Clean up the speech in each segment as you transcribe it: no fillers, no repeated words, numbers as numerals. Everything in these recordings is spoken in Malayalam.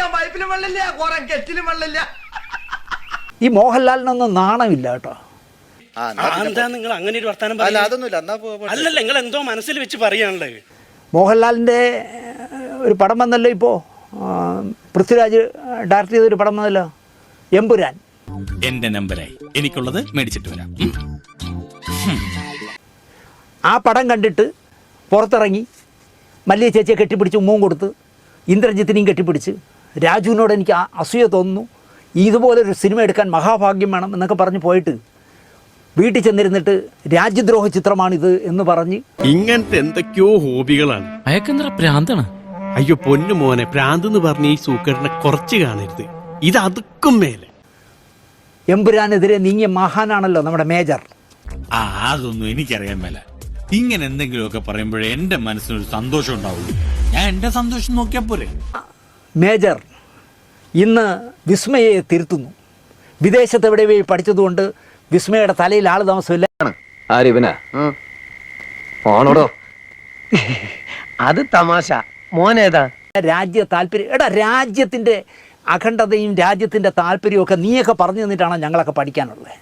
കുടിക്കാൻ പൈപ്പിലും വെള്ളമില്ല, കുറെ കെറ്റിലും വെള്ളമില്ല. ഈ മോഹൻലാലിനൊന്നും നാണമില്ല കേട്ടോ. എന്താ നിങ്ങൾ അങ്ങനെ ഒരു വർത്താനം അല്ലല്ല, നിങ്ങൾ എന്തോ മനസ്സിൽ വെച്ച് പറയാണല്ലേ. മോഹൻലാലിൻ്റെ ഒരു പടം വന്നല്ലോ ഇപ്പോൾ, പൃഥ്വിരാജ് ഡയറക്റ്റ് ചെയ്തൊരു പടം വന്നല്ലോ, എമ്പുരാൻ. എന്റെ നമ്പറായി, എനിക്കുള്ളത് മേടിച്ചിട്ട് വരാം. ആ പടം കണ്ടിട്ട് പുറത്തിറങ്ങി മല്ലിക ചേച്ചിയെ കെട്ടിപ്പിടിച്ച് ഉമ്മവും കൊടുത്ത് ഇന്ദ്രജിത്തിനെയും കെട്ടിപ്പിടിച്ച് രാജുവിനോട് എനിക്ക് അസൂയ തോന്നുന്നു, ഇതുപോലൊരു സിനിമ എടുക്കാൻ മഹാഭാഗ്യം വേണം എന്നൊക്കെ പറഞ്ഞ് പോയിട്ട് വീട്ടിൽ ചെന്നിരുന്നിട്ട് രാജ്യദ്രോഹ ചിത്രമാണിത് എന്ന് പറഞ്ഞ് ഇങ്ങനത്തെ എന്തൊക്കെയോ ഹോബികളാണ്. അയക്കെന്തറ പ്രാന്താണ്. അയ്യോ പൊന്നു മോനെ, പ്രാന്ത് എന്ന് പറഞ്ഞ ഈ സൂക്കറിനെ കുറച്ച് കാണരുത്, ഇത് അതുക്കും മേലെ. എമ്പുരാനെതിരെ നീങ്ങിയ മഹാനാണല്ലോ നമ്മുടെ മേജർ. അതൊന്നും എനിക്കറിയാൻ മേല. ഇങ്ങനെ എന്തെങ്കിലുമൊക്കെ പറയുമ്പോഴേ എന്റെ മനസ്സിനൊരു സന്തോഷം ഉണ്ടാവുള്ളൂ. ഞാൻ എന്റെ സന്തോഷം നോക്കിയാ പോരെ. മേജർ ഇന്ന് വിസ്മയെ തിരുത്തുന്നു. വിദേശത്ത് എവിടെ പോയി പഠിച്ചതുകൊണ്ട് വിസ്മയുടെ തലയിൽ ആള് താമസമില്ല. ആണോടോ? അത് തമാശ. മോനേതാ? രാജ്യ താല്പര്യം. എടാ, രാജ്യത്തിന്റെ അഖണ്ഡതയും രാജ്യത്തിന്റെ താല്പര്യവും ഒക്കെ നീയൊക്കെ പറഞ്ഞു തന്നിട്ടാണ് ഞങ്ങളൊക്കെ പഠിക്കാനുള്ളത്.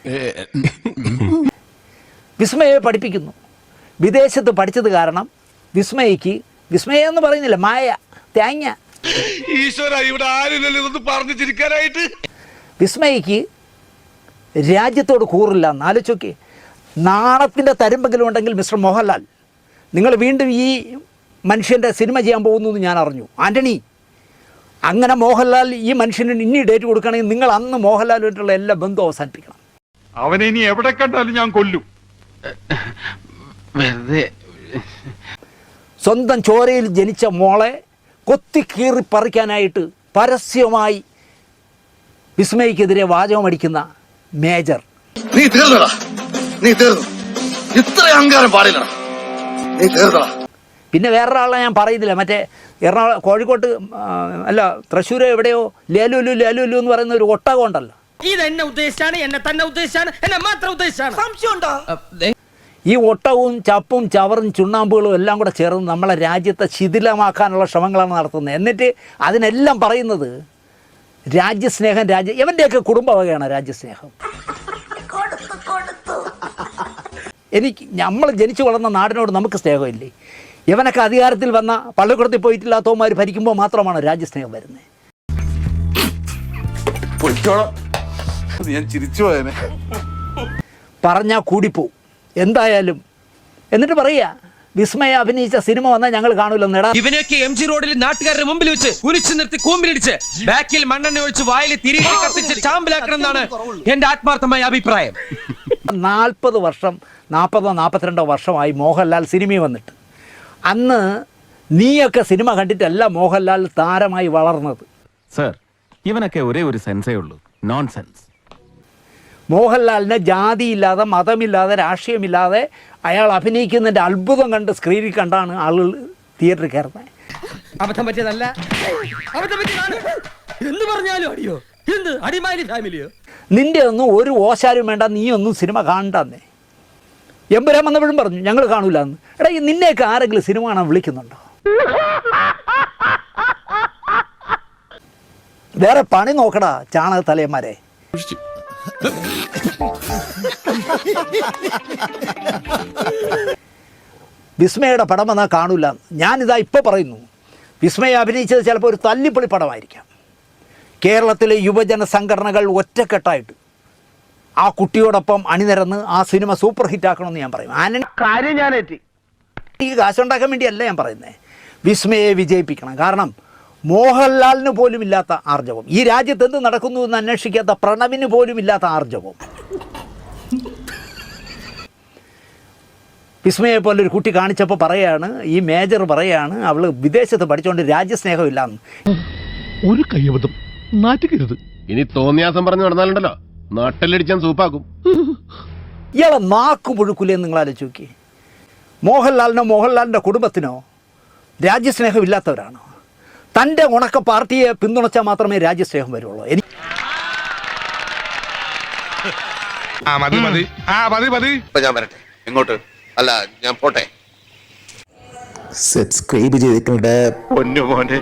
വിസ്മയെ പഠിപ്പിക്കുന്നു. വിദേശത്ത് പഠിച്ചത് കാരണം വിസ്മയക്ക്, വിസ്മയ എന്ന് പറയുന്നില്ല, മായ, തേങ്ങ, ഈശ്വര ഇവിടെ ആരില്ലല്ലോ ഇതൊന്ന് പറഞ്ഞു ചിരിക്കാനായിട്ട്. വിസ്മയക്ക് രാജ്യത്തോട് കൂറില്ല. എന്നാലോചിച്ചോക്കെ, നാണത്തിൻ്റെ തരുമ്പെങ്കിലും ഉണ്ടെങ്കിൽ മിസ്റ്റർ മോഹൻലാൽ, നിങ്ങൾ വീണ്ടും ഈ മനുഷ്യൻ്റെ സിനിമ ചെയ്യാൻ പോകുന്നു എന്ന് ഞാൻ അറിഞ്ഞു. ആൻ്റണി, അങ്ങനെ മോഹൻലാൽ ഈ മനുഷ്യന് ഇനി ഡേറ്റ് കൊടുക്കുകയാണെങ്കിൽ നിങ്ങൾ അന്ന് മോഹൻലാലുമായിട്ടുള്ള എല്ലാ ബന്ധവും അവസാനിപ്പിക്കണം. അവനെ ഇനി എവിടെ കണ്ടാലും ഞാൻ കൊല്ലും. വെറുതെ സ്വന്തം ചോരയിൽ ജനിച്ച മോളെ കൊത്തിക്കീറി പറിക്കാനായിട്ട് പരസ്യമായി വിസ്മയ്ക്കെതിരെ വാചകമടിക്കുന്ന മേജർ. നീ തീർന്നടാ, നീ തീർന്നു. ഇത്ര അഹങ്കാരം പാടില്ലടാ, നീ തീർന്നടാ. പിന്നെ വേറൊരാളെ ഞാൻ പറയുന്നില്ല, മറ്റേ എറണാകുളം, കോഴിക്കോട്ട് അല്ല തൃശ്ശൂർ എവിടെയോ ലേലുലു ലേലുലു എന്ന് പറയുന്ന ഒരു ഒട്ടകം ഉണ്ടല്ലോ. ഇതെന്നെ ഉദ്ദേശിച്ചാണ്, എന്നെ തന്നെ ഉദ്ദേശിച്ചാണ്, എന്നെ മാത്രം ഉദ്ദേശിച്ചാണ്. സംശയമുണ്ടോ? ഈ ഒട്ടകവും ചപ്പും ചവറും ചുണ്ണാമ്പുകളും എല്ലാം കൂടെ ചേർന്ന് നമ്മളെ രാജ്യത്തെ ശിഥിലമാക്കാനുള്ള ശ്രമങ്ങളാണ് നടത്തുന്നത്. എന്നിട്ട് അതിനെല്ലാം പറയുന്നത് രാജ്യസ്നേഹം, ഇവൻ്റെയൊക്കെ കുടുംബവകയാണ് രാജ്യസ്നേഹം. നമ്മൾ ജനിച്ചു വളർന്ന നാടിനോട് നമുക്ക് സ്നേഹമില്ലേ? ഇവനൊക്കെ അധികാരത്തിൽ വന്ന പള്ളിക്കൂടത്തിൽ പോയിട്ടില്ലാത്തവന്മാർ ഭരിക്കുമ്പോൾ മാത്രമാണ് രാജ്യസ്നേഹം വരുന്നത്. ഞാൻ ചിരിച്ചു പോയനെ പറഞ്ഞാൽ കൂടിപ്പോവും എന്തായാലും. എന്നിട്ട് പറയാ, വിസ്മയ അഭിനയിച്ച സിനിമ വന്നാൽ ഞങ്ങൾ കാണൂലെന്നേടാ. ഇവനൊക്കെ MG റോഡിൽ നാട്ടുകാരുടെ മുമ്പിൽ വെച്ച് കുരിച്ചു നിർത്തി കൂമ്പിലിടിച്ച് ബാക്കിൽ മണ്ണെണ്ണ ഒഴിച്ച് വായിൽ തിരികെ കത്തിച്ച് ചാമ്പലാക്കണം എന്നാണ് എന്റെ ആത്മാർത്ഥമായ അഭിപ്രായം. 40 വർഷം 42 വർഷമായി മോഹൻലാൽ സിനിമയിൽ വന്നിട്ട്. അന്ന് നീയൊക്കെ സിനിമ കണ്ടിട്ടല്ല മോഹൻലാൽ താരമായി വളർന്നത്. സർ, ഇവനൊക്കെ ഒരേ ഒരു സെൻസേ ഉള്ളൂ, നോൺസെൻസ്. മോഹൻലാലിന് ജാതിയില്ലാതെ മതമില്ലാതെ രാഷ്ട്രീയമില്ലാതെ അയാൾ അഭിനയിക്കുന്നതിൻ്റെ അത്ഭുതം കണ്ട് സ്ക്രീനിൽ കണ്ടാണ് ആളുകൾ തിയേറ്ററിൽ കയറുന്നത്. അബദ്ധം പറ്റിയതല്ല, അബദ്ധം പറ്റിയതാണ്. എന്ത് പറഞ്ഞാലും അടിയോ, എന്ത് അടിമാലി ഫാമിലിയോ. നിന്റെ ഒന്നും ഒരു ഓശാരും വേണ്ട, നീ ഒന്നും സിനിമ കാണണ്ടെന്നേ. എമ്പുരാൻ വന്നപ്പോഴും പറഞ്ഞു ഞങ്ങൾ കാണൂല എന്ന്. എടാ, നിന്നെയൊക്കെ ആരെങ്കിലും സിനിമ കാണാൻ വിളിക്കുന്നുണ്ടോ? വേറെ പണി നോക്കടാ ചാണക തലയന്മാരെ. വിസ്മയുടെ പടം വന്നാൽ കാണൂല. ഞാനിതാ ഇപ്പോൾ പറയുന്നു, വിസ്മയ അഭിനയിച്ചത് ചിലപ്പോൾ ഒരു തല്ലിപ്പൊളി പടമായിരിക്കാം. കേരളത്തിലെ യുവജന സംഘടനകൾ ഒറ്റക്കെട്ടായിട്ട് ആ കുട്ടിയോടൊപ്പം അണിനിരന്ന് ആ സിനിമ സൂപ്പർ ഹിറ്റാക്കണമെന്ന് ഞാൻ പറയും. കാര്യം ഞാനേറ്റി. ഈ കാശുണ്ടാക്കാൻ വേണ്ടിയല്ല ഞാൻ പറയുന്നത്, വിസ്മയെ വിജയിപ്പിക്കണം. കാരണം മോഹൻലാലിന് പോലും ഇല്ലാത്ത ആർജവം, ഈ രാജ്യത്ത് എന്ത് നടക്കുന്നു എന്ന് അന്വേഷിക്കാത്ത പ്രണവിന് പോലും ഇല്ലാത്ത ആർജവം വിസ്മയെ പോലെ ഒരു കുട്ടി കാണിച്ചപ്പോൾ പറയാണ്, ഈ മേജർ പറയാണ്, അവൾ വിദേശത്ത് പഠിച്ചുകൊണ്ട് രാജ്യസ്നേഹം ഇല്ലാന്ന്. ഒരു കയ്യബദ്ധം നാറ്റുകരുത്. ഇനി തോന്നിയാസം പറഞ്ഞു നടന്നാലുണ്ടല്ലോ നാട്ടിലടിച്ചാൻ സൂപ്പാക്കും. ഇയാളെ നാക്കു മുഴുക്കില്ലെന്ന് നിങ്ങൾ ആലോചിച്ച് നോക്കി. മോഹൻലാലിനോ മോഹൻലാലിൻ്റെ കുടുംബത്തിനോ രാജ്യസ്നേഹം ഇല്ലാത്തവരാണോ? തൻ്റെ ഉണക്ക പാർട്ടിയെ പിന്തുണച്ചാൽ മാത്രമേ രാജ്യസ്നേഹം വരുള്ളൂ. ഞാൻ വരട്ടെ. എങ്ങോട്ട്? അല്ല, ഞാൻ പോട്ടെ. സബ്സ്ക്രൈബ് ചെയ്തിട്ടുണ്ട് പൊന്നു മോനെ.